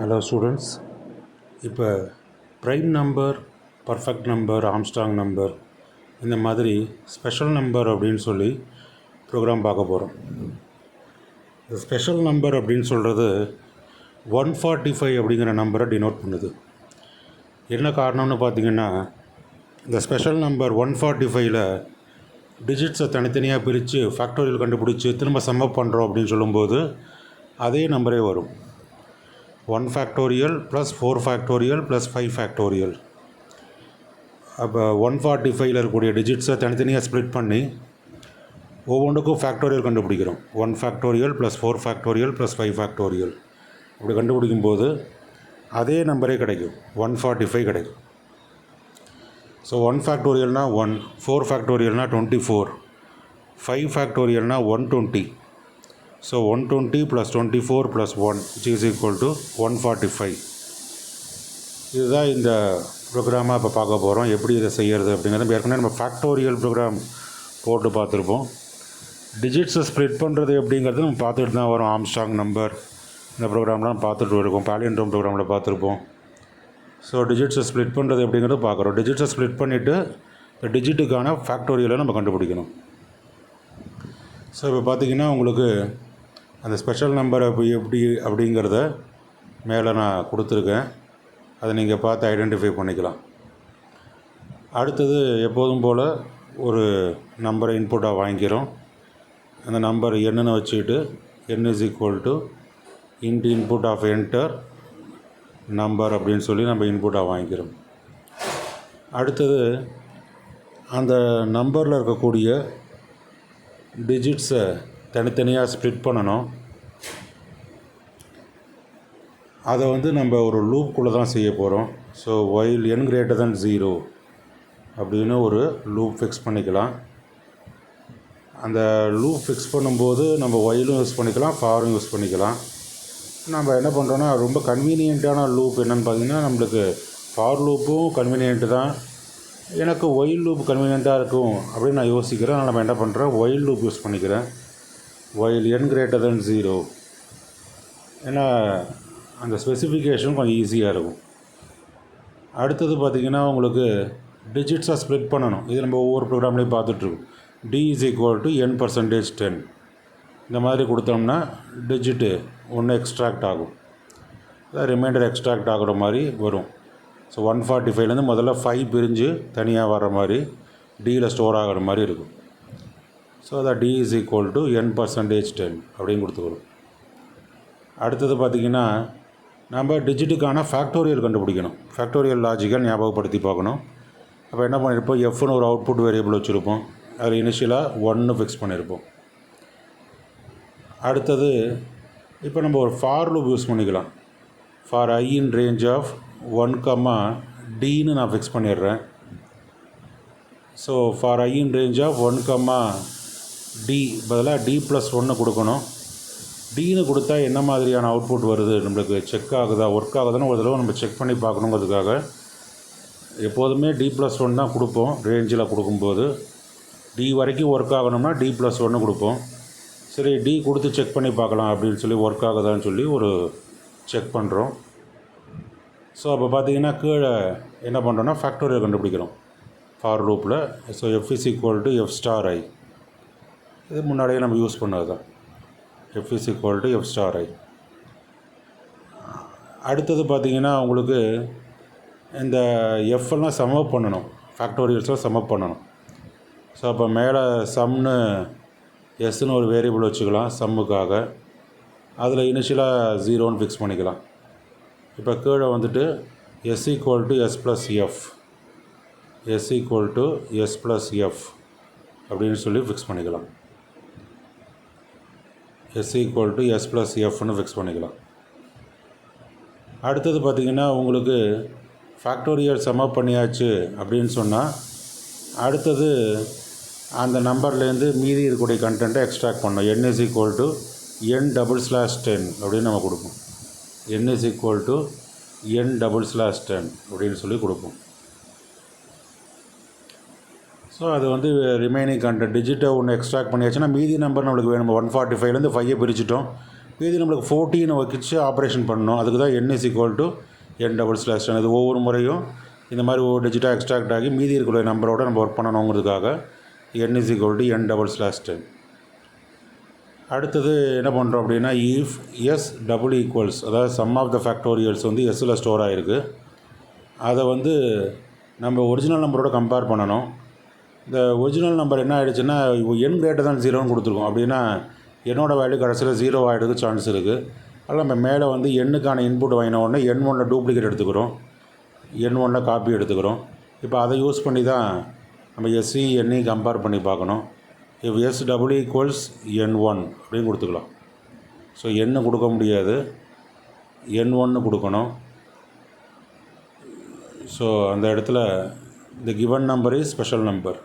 Hello students, இப்போ prime number, perfect number, Armstrong number, இந்த மாதிரி ஸ்பெஷல் நம்பர் அப்படின்னு சொல்லி ப்ரோக்ராம் பார்க்க போகிறோம். இந்த ஸ்பெஷல் நம்பர் அப்படின்னு சொல்கிறது 145 அப்படிங்கிற நம்பரை டினோட் பண்ணுது. என்ன காரணம்னு பார்த்தீங்கன்னா, இந்த ஸ்பெஷல் நம்பர் 145ல் டிஜிட்ஸை தனித்தனியாக பிரித்து ஃபேக்டோரியல் கண்டுபிடிச்சி திரும்ப சம்மப் பண்ணுறோம் அப்படின்னு சொல்லும்போது அதே நம்பரே வரும். 1 factorial plus 4 factorial plus 5 factorial. அப்போ 145ல் இருக்கக்கூடிய டிஜிட்ஸை தனித்தனியாக ஸ்ப்ளிட் பண்ணி ஒவ்வொன்றுக்கும் ஃபேக்டோரியல் கண்டுபிடிக்கிறோம். 1 factorial plus 4 factorial plus 5 factorial அப்படி கண்டுபிடிக்கும்போது அதே நம்பரே கிடைக்கும், 145 கிடைக்கும். So 1 ஃபேக்டோரியல்னால் 1, 4 ஃபேக்டோரியல்னால் 24, 5 ஃபேக்டோரியல்னால் 120. So 120 + 24 + 1 which is equal to 145. இதுதான் இந்த ப்ரோக்ராமாக இப்போ பார்க்க போகிறோம். எப்படி இதை செய்கிறது அப்படிங்கிறது ஏற்கனவே நம்ம ஃபேக்டோரியல் ப்ரோக்ராம் போட்டு பார்த்துருப்போம். டிஜிட்ஸை ஸ்ப்ளிட் பண்ணுறது எப்படிங்கிறது நம்ம பார்த்துட்டு தான் வரோம். ஆம்ஸ்ட்ராங் நம்பர் இந்த ப்ரோக்ராம்லாம் பார்த்துட்டு இருக்கோம். பாலியன்ட்ரோம் ப்ரோக்ராமில் பார்த்துருப்போம். ஸோ டிஜிட்ஸை ஸ்ப்ளிட் பண்ணுறது எப்படிங்கிறது பார்க்குறோம். டிஜிட்ஸை ஸ்ப்ளிட் பண்ணிவிட்டு இந்த டிஜிட்டுக்கான ஃபேக்டோரியலை நம்ம கண்டுபிடிக்கணும். ஸோ இப்போ பார்த்திங்கன்னா உங்களுக்கு அந்த ஸ்பெஷல் நம்பரை எப்படி அப்படிங்கிறத மேலே நான் கொடுத்துருக்கேன். அதை நீங்கள் பார்த்து ஐடென்டிஃபை பண்ணிக்கலாம். அடுத்தது எப்போதும் போல் ஒரு நம்பரை இன்புட்டாக வாங்கிக்கிறோம். அந்த நம்பர் என்னன்னு வச்சுக்கிட்டு n is equal to input of enter number அப்படின்னு சொல்லி நம்ம இன்புட்டாக வாங்கிக்கிறோம். அடுத்தது அந்த நம்பரில் இருக்கக்கூடிய டிஜிட்ஸை தனித்தனியாக ஸ்ப்ளிட் பண்ணணும். அதை நம்ம ஒரு லூப்புக்குள்ளே தான் செய்ய போகிறோம். So while n greater than 0 அப்படின்னு ஒரு லூப் ஃபிக்ஸ் பண்ணிக்கலாம். அந்த லூப் ஃபிக்ஸ் பண்ணும்போது நம்ம whileம் யூஸ் பண்ணிக்கலாம், ஃபாரும் யூஸ் பண்ணிக்கலாம். நம்ம என்ன பண்ணுறோன்னா, ரொம்ப கன்வீனியண்ட்டான லூப் என்னென்னு பார்த்தீங்கன்னா, நம்மளுக்கு ஃபார் லூப்பும் கன்வீனியன்ட்டு தான். எனக்கு while லூப் கன்வீனியண்ட்டாக இருக்கும் அப்படின்னு நான் யோசிக்கிறேன். அதனால் நம்ம என்ன பண்ணுறேன், while லூப் யூஸ் பண்ணிக்கிறேன். while n greater than 0, ஏன்னா அந்த ஸ்பெசிஃபிகேஷன் கொஞ்சம் ஈஸியாக இருக்கும். அடுத்தது பார்த்திங்கன்னா, உங்களுக்கு டிஜிட்ஸாக ஸ்ப்ளிட் பண்ணணும். இது நம்ம ஒவ்வொரு ப்ரோக்ராம்லேயும் பார்த்துட்ருக்கோம். d is equal to n%10 இந்த மாதிரி கொடுத்தோம்னா டிஜிட்டு ஒன்று எக்ஸ்ட்ராக்ட் ஆகும், ரிமைண்டர் எக்ஸ்ட்ராக்ட் ஆகிற மாதிரி வரும். ஸோ 145லேருந்து முதல்ல 5 பிரிஞ்சு தனியாக வர மாதிரி டியில் ஸ்டோர் ஆகிற மாதிரி இருக்கும். ஸோ அதை d is equal to n%10 அப்படின்னு கொடுத்துக்கிறோம். அடுத்தது பார்த்திங்கன்னா, நம்ம டிஜிட்டுக்கான ஃபேக்டோரியல் கண்டுபிடிக்கணும். ஃபேக்டோரியல் லாஜிக்கை ஞாபகப்படுத்தி பார்க்கணும். அப்போ என்ன பண்ணியிருப்போம், எஃப்னு ஒரு அவுட்புட் வேரியபிள் வச்சுருப்போம். அதில் இனிஷியலாக 1 ஃபிக்ஸ் பண்ணியிருப்போம். அடுத்தது இப்போ நம்ம ஒரு ஃபார் லூப் யூஸ் பண்ணிக்கலாம். For I in range of 1, Dன்னு நான் ஃபிக்ஸ் பண்ணிடுறேன். So for I in range of 1, D பதிலாக D+1 கொடுக்கணும். Dன்னு கொடுத்தா என்ன மாதிரியான அவுட்புட் வருது, நம்மளுக்கு செக் ஆகுதா, ஒர்க் ஆகுதுன்னு ஒரு தடவை நம்ம செக் பண்ணி பார்க்கணுங்கிறதுக்காக எப்போதுமே D+1 தான் கொடுப்போம். ரேஞ்சில் கொடுக்கும்போது D வரைக்கும் ஒர்க் ஆகணும்னா D+1 கொடுப்போம். சரி, D கொடுத்து செக் பண்ணி பார்க்கலாம் அப்படின்னு சொல்லி ஒர்க் ஆகுதான்னு சொல்லி ஒரு செக் பண்ணுறோம். ஸோ அப்போ பார்த்திங்கன்னா கீழே என்ன பண்ணுறோன்னா ஃபேக்டோரியல் கண்டுபிடிக்கிறோம் ஃபார் லூப்பில். So f is equal to f*i. இது முன்னாடியே நம்ம யூஸ் பண்ணது தான். f is equal to f*i. அடுத்தது பார்த்திங்கன்னா, உங்களுக்கு இந்த எஃப்எல்லாம் சம்மப் பண்ணணும், ஃபேக்டோரியல்ஸில் சம்மப் பண்ணணும். ஸோ அப்போ மேலே சம்னு எஸ்ன்னு ஒரு வேரியபிள் வச்சுக்கலாம் சம்முக்காக. அதில் இனிஷியலாக 0ன்னு ஃபிக்ஸ் பண்ணிக்கலாம். இப்போ கீழே வந்துட்டு s equal to s plus f, s equal to s plus f அப்படின்னு சொல்லி ஃபிக்ஸ் பண்ணிக்கலாம். s equal to s plus fன்னு ஃபிக்ஸ் பண்ணிக்கலாம். அடுத்தது பார்த்திங்கன்னா, உங்களுக்கு ஃபேக்டோரியல் சம்மப் பண்ணியாச்சு அப்படின்னு சொன்னால் அடுத்தது அந்த நம்பர்லேருந்து மீதி இருக்கக்கூடிய கண்டென்ட்டை எக்ஸ்ட்ராக்ட் பண்ணோம். n is equal to n/10 அப்படின்னு நம்ம கொடுப்போம். n is equal to n/10 அப்படின்னு சொல்லி கொடுப்போம். ஸோ அது ரிமைனிங் கண்டென்ட் டிஜிட்டை ஒன்று எக்ஸ்ட்ராக்ட் பண்ணியாச்சுன்னா மீதி நம்பர் நம்மளுக்கு வேணும். 145லேருந்து 5 பிரிச்சிட்டோம், மீதி நம்மளுக்கு 14 வச்சு ஆப்ரேஷன் பண்ணணும். அதுக்கு தான் n=n/n. இது ஒவ்வொரு முறையும் இந்த மாதிரி ஒரு டிஜிட்டாக எக்ஸ்ட்ராக்ட் ஆகி மீதி இருக்கிற நம்பரோட நம்ம ஒர்க் பண்ணணுங்கிறதுக்காக n=n/10. அடுத்தது என்ன பண்ணுறோம் அப்படின்னா, இஃப் எஸ் டபுள் ஈக்குவல்ஸ், அதாவது சம் ஆஃப் த ஃபேக்டோரியல்ஸ் வந்து எஸ்ஸில் ஸ்டோர் ஆகிருக்கு. அதை வந்து நம்ம ஒரிஜினல் நம்பரோட கம்பேர் பண்ணணும். இந்த ஒரிஜினல் நம்பர் என்ன ஆகிடுச்சுன்னா n>0 கொடுத்துருக்கோம். அப்படின்னா என்னோட வேல்யூ கடைசியில் 0 ஆகிடுறதுக்கு சான்ஸ் இருக்குது. அதில் நம்ம மேலே வந்து எண்ணுக்கான இன்புட் வாங்கின உடனே n1 டூப்ளிகேட் எடுத்துக்கிறோம், n1 காப்பி எடுத்துக்கிறோம். இப்போ அதை யூஸ் பண்ணி தான் நம்ம எஸ்சி எண்ணி கம்பேர் பண்ணி பார்க்கணும். if s double equals n1 அப்படின்னு கொடுத்துக்கலாம். ஸோ n கொடுக்க முடியாது, n1 கொடுக்கணும். ஸோ அந்த இடத்துல இந்த given number is special number.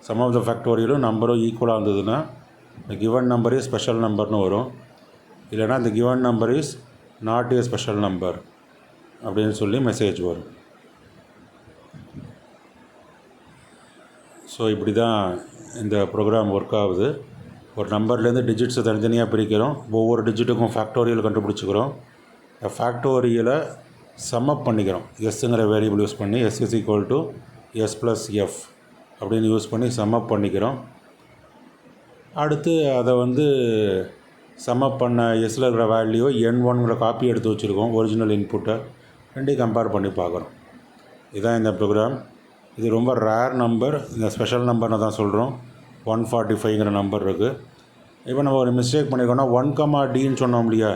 Sum of the ஃபேக்டோரியலும் நம்பரும் ஈக்குவலாக இருந்ததுன்னா இந்த given number is ஸ்பெஷல் நம்பர்னு வரும். இல்லைனா இந்த given number is not a special number அப்படின்னு சொல்லி மெசேஜ் வரும். ஸோ இப்படி தான் இந்த ப்ரோக்ராம் ஒர்க் ஆகுது. ஒரு நம்பர்லேருந்து டிஜிட்ஸை தனித்தனியாக பிரிக்கிறோம். ஒவ்வொரு டிஜிட்டுக்கும் ஃபேக்டோரியல் கண்டுபிடிச்சிக்கிறோம். ஃபேக்டோரியலை சம்மப் பண்ணிக்கிறோம். எஸ்ஸுங்கிற வேரியபிள் யூஸ் பண்ணி s=s+f அப்படின்னு யூஸ் பண்ணி சம்மப் பண்ணிக்கிறோம். அடுத்து அதை வந்து சம்மப் பண்ண எஸ்ஸில் இருக்கிற வேல்யூ n1ங்கிற காப்பி எடுத்து வச்சுருக்கோம், ஒரிஜினல் இன்புட்டை. ரெண்டையும் கம்பேர் பண்ணி பார்க்குறோம். இதுதான் இந்த ப்ரோக்ராம். இது ரொம்ப ரேர் நம்பர். இந்த ஸ்பெஷல் நம்பர்னு தான் சொல்கிறோம். 145ங்கிற நம்பர் இருக்குது. இப்போ நம்ம ஒரு மிஸ்டேக் பண்ணியிருக்கோம்னா 1, சொன்னோம் இல்லையா,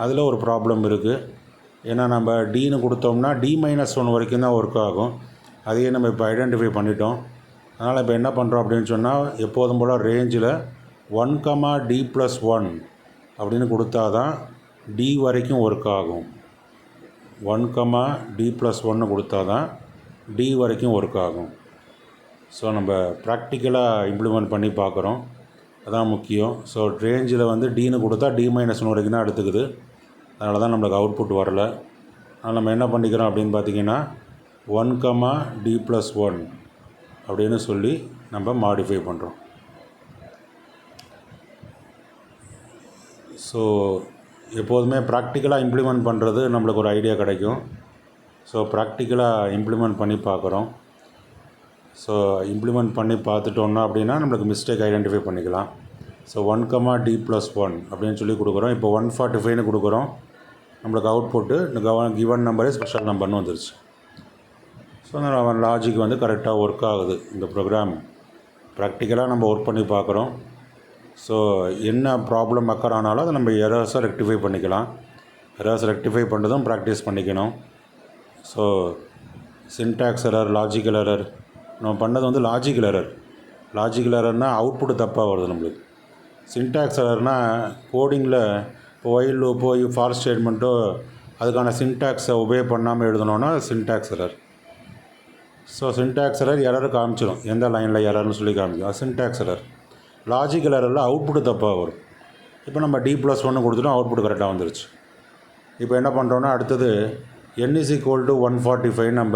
அதில் ஒரு ப்ராப்ளம் இருக்குது. ஏன்னா நம்ம டின்னு கொடுத்தோம்னா d-1 வரைக்கும் தான் ஒர்க் ஆகும். அதையே நம்ம இப்போ ஐடென்டிஃபை பண்ணிட்டோம். அதனால் இப்போ என்ன பண்ணுறோம் அப்படின்னு சொன்னால், எப்போதும் போல் ரேஞ்சில் 1, d+1 அப்படின்னு கொடுத்தா தான் d வரைக்கும் ஒர்க் ஆகும். 1, d+1 கொடுத்தா தான் d வரைக்கும் ஒர்க் ஆகும். ஸோ நம்ம ப்ராக்டிக்கலாக இம்ப்ளிமெண்ட் பண்ணி பார்க்குறோம், அதான் முக்கியம். ஸோ ரேஞ்சில் வந்து டின்னு கொடுத்தா d-1 வரைக்கும் தான் எடுத்துக்குது. அதனால தான் நம்மளுக்கு அவுட்புட் வரல. அதனால் நம்ம என்ன பண்ணிக்கிறோம் அப்படின்னு பார்த்தீங்கன்னா 1, d+1 அப்படின்னு சொல்லி நம்ம மாடிஃபை பண்ணுறோம். ஸோ எப்போதுமே ப்ராக்டிக்கலாக இம்ப்ளிமெண்ட் பண்ணுறது நம்மளுக்கு ஒரு ஐடியா கிடைக்கும். ஸோ ப்ராக்டிக்கலாக இம்ப்ளிமெண்ட் பண்ணி பார்க்குறோம். ஸோ இம்ப்ளிமெண்ட் பண்ணி பார்த்துட்டோன்னா அப்படின்னா நம்மளுக்கு மிஸ்டேக் ஐடென்டிஃபை பண்ணிக்கலாம். ஸோ 1, d+1 அப்படின்னு சொல்லி கொடுக்குறோம். இப்போ 145ன்னு கொடுக்குறோம். நம்மளுக்கு அவுட்புட்டு இந்த given நம்பரே ஸ்பெஷல் நம்பர்னு வந்துருச்சு. ஸோ நம்ம லாஜிக் வந்து கரெக்டாக ஒர்க் ஆகுது. இந்த ப்ரோக்ராம் ப்ராக்டிக்கலாக நம்ம ஒர்க் பண்ணி பார்க்குறோம். ஸோ என்ன ப்ராப்ளம் அக்கர் ஆனாலும் அதை நம்ம எரர்ஸை ரெக்டிஃபை பண்ணிக்கலாம். எரர்ஸ் ரெக்டிஃபை பண்ணுறதும் ப்ராக்டிஸ் பண்ணிக்கணும். So syntax error, logical error, நம்ம பண்ணது வந்து லாஜிக்கல் எரர். லாஜிக்கல் எரர்னால் அவுட்புட்டு தப்பாக வருது நம்மளுக்கு. சின்டாக்ஸ் எரர்னால் கோடிங்கில் இப்போ ஒயில் லூப்போ ஃபார் ஸ்டேட்மெண்ட்டோ அதுக்கான சின்டாக்ஸை ஒபே பண்ணாமல் எழுதணுன்னா syntax error. So syntax error காமிச்சிடும், எந்த லைனில் எரர்னு சொல்லி காமிக்கும், அது சின்டாக்ஸ் எரர். லாஜிக்கல் எரரில் அவுட்புட்டு தப்பாக வரும். இப்போ நம்ம d+1 கொடுத்துட்டோம், அவுட்புட் கரெக்டாக வந்துருச்சு. இப்போ என்ன பண்ணுறோன்னா அடுத்தது n=145 நம்ம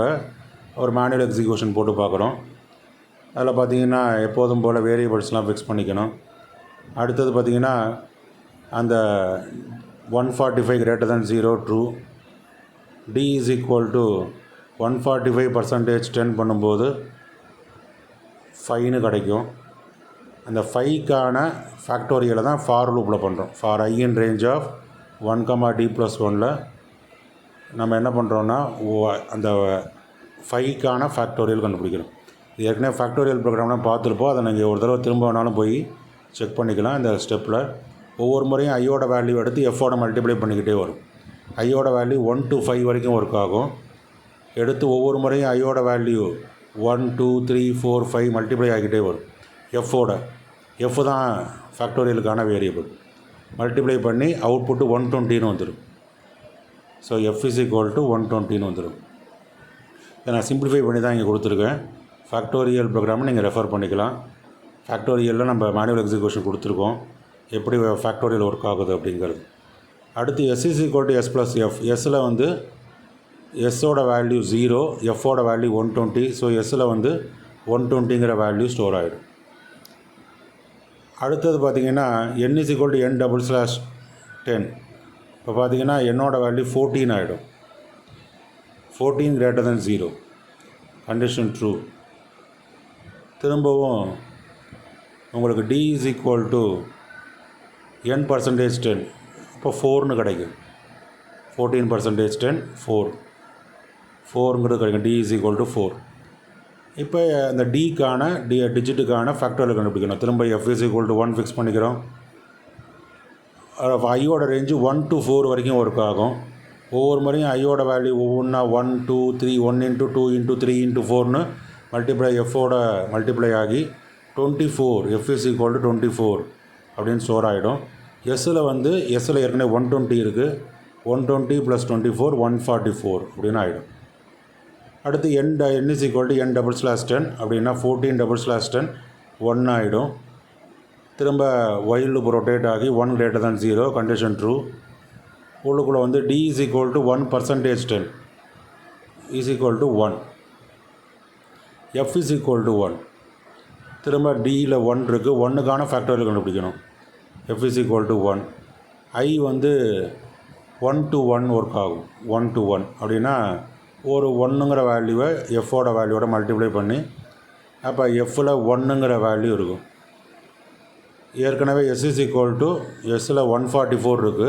ஒரு மேனுவல் எக்ஸிக்யூஷன் போட்டு பார்க்குறோம். அதில் பார்த்திங்கன்னா எப்போதும் போல் வேரியபிள்ஸ்லாம் ஃபிக்ஸ் பண்ணிக்கணும். அடுத்தது பார்த்திங்கன்னா அந்த 145 <0 ட்ரூ, d=145% 10 பண்ணும்போது 5ன்னு கிடைக்கும். அந்த 5க்கான ஃபேக்டோரியலை தான் ஃபார் லூப்பில் பண்ணுறோம். For I in range of 1, d+1ல் நம்ம என்ன பண்ணுறோன்னா அந்த 5க்கான ஃபேக்டோரியல் கண்டுபிடிக்கிறோம். இது ஏற்கனவே ஃபேக்டோரியல் ப்ரோக்ராம்லாம் பார்த்துருப்போம். அதை நீங்கள் ஒரு தடவை திரும்ப வேணாலும் போய் செக் பண்ணிக்கலாம். இந்த ஸ்டெப்பில் ஒவ்வொரு முறையும் ஐயோட வேல்யூ எடுத்து எஃபோட மல்டிப்ளை பண்ணிக்கிட்டே வரும். ஐயோட வேல்யூ 1 to 5 வரைக்கும் ஒர்க் ஆகும். எடுத்து ஒவ்வொரு முறையும் ஐயோட வேல்யூ 1, 2, 3, 4, 5 மல்டிப்ளை ஆகிக்கிட்டே வரும். எஃப் தான் ஃபேக்டோரியலுக்கான வேரியபிள். மல்டிப்ளை பண்ணி அவுட்புட்டு 120ன்னு வந்துடும். ஸோ f=120ன்னு வந்துடும். இதை நான் சிம்பிளிஃபை பண்ணி தான் இங்கே கொடுத்துருக்கேன். ஃபேக்டோரியல் ப்ரோக்ராமை நீங்கள் ரெஃபர் பண்ணிக்கலாம். ஃபேக்டோரியலில் நம்ம மேனுவல் எக்ஸிக்யூஷன் கொடுத்துருக்கோம், எப்படி ஃபேக்டோரியல் ஒர்க் ஆகுது அப்படிங்கிறது. அடுத்து s=s+f. எஸ்ஸில் வந்து எஸ்ஸோட வேல்யூ 0, எஃபோட வேல்யூ 120. ஸோ எஸ்ஸில் வந்து 120ங்கிற வேல்யூ ஸ்டோர் ஆகிடும். அடுத்தது பார்த்திங்கன்னா n is equal to n double slash 10. இப்போ பார்த்திங்கன்னா என்னோட வேல்யூ 14 ஆகிடும். 14 greater than 0, கண்டிஷன் ட்ரூ. திரும்பவும் உங்களுக்கு d is equal to n percentage 10, இப்போ 4ன்னு கிடைக்கும். 14% 10 4ங்கிறது கிடைக்கும். d is equal to 4. இப்போ அந்த டிக்கான டிஜிட்டுக்கான ஃபேக்டரில் கண்டுபிடிக்கணும். திரும்ப f is equal to 1 fix பண்ணிக்கிறோம். ஐயோட ரேஞ்சு 1 to 4 வரைக்கும் ஒர்க் ஆகும். ஒவ்வொரு முறையும் ஐயோட வேல்யூ ஒவ்வொன்றா 1 2 3 1 into 2 into 3 into 4ன்னு multiply எஃபோட multiply ஆகி 24 f is equal to 24 அப்படின்னு ஸ்டோர் ஆகிடும். எஸ்ஸில் ஏற்கனவே 120 இருக்குது. 120 + 24 144 அப்படின்னு ஆகிடும். அடுத்து n is equal to n double slash 10 அப்படின்னா 14 double slash 10 1 ஆகிடும். திரும்ப while loop ரொட்டேட் ஆகி 1 greater than 0, கண்டிஷன் ட்ரூ. உள்ளுக்குள்ளே d is equal to 1% 10 is equal to 1. f is equal to 1. திரும்ப டியில் 1 இருக்குது. 1க்கான ஃபேக்டரியில் கண்டுபிடிக்கணும். f is equal to 1. I 1 to 1 work ஆகும். 1 to 1 அப்படின்னா ஒரு 1ங்கிற வேல்யூவை எஃபோட வேல்யூவோட மல்டிப்ளை பண்ணி அப்போ எஃப்பில் 1ங்கிற வேல்யூ இருக்கும். ஏற்கனவே s is equal to எஸ்ஸில் 144 இருக்குது.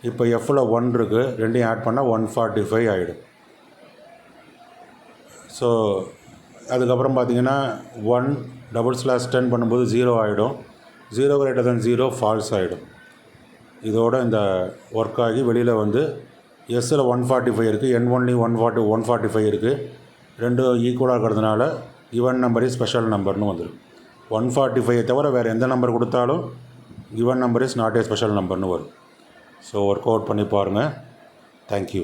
இப்போ எஃப்பில் 1 இருக்குது. ரெண்டையும் ஆட் பண்ணால் 145 ஆகிடும். ஸோ அதுக்கப்புறம் பார்த்திங்கன்னா 1 double slash 10 பண்ணும்போது 0 ஆகிடும். 0 greater than 0 ஃபால்ஸ் ஆகிடும். இதோட இந்த ஒர்க் ஆகி வெளியில் எஸ்ஸில் 145 இருக்குது. n1லையும் 145 இருக்குது. ரெண்டும் ஈக்குவலாக இருக்கிறதுனால கிவன் நம்பர் இஸ் ஸ்பெஷல் நம்பர்னு வந்துடும். 145 தவிர வேறு எந்த நம்பர் கொடுத்தாலும் given number is not a special நம்பர்னு வரும். ஸோ ஒர்க் அவுட் பண்ணி பாருங்கள். தேங்க்யூ.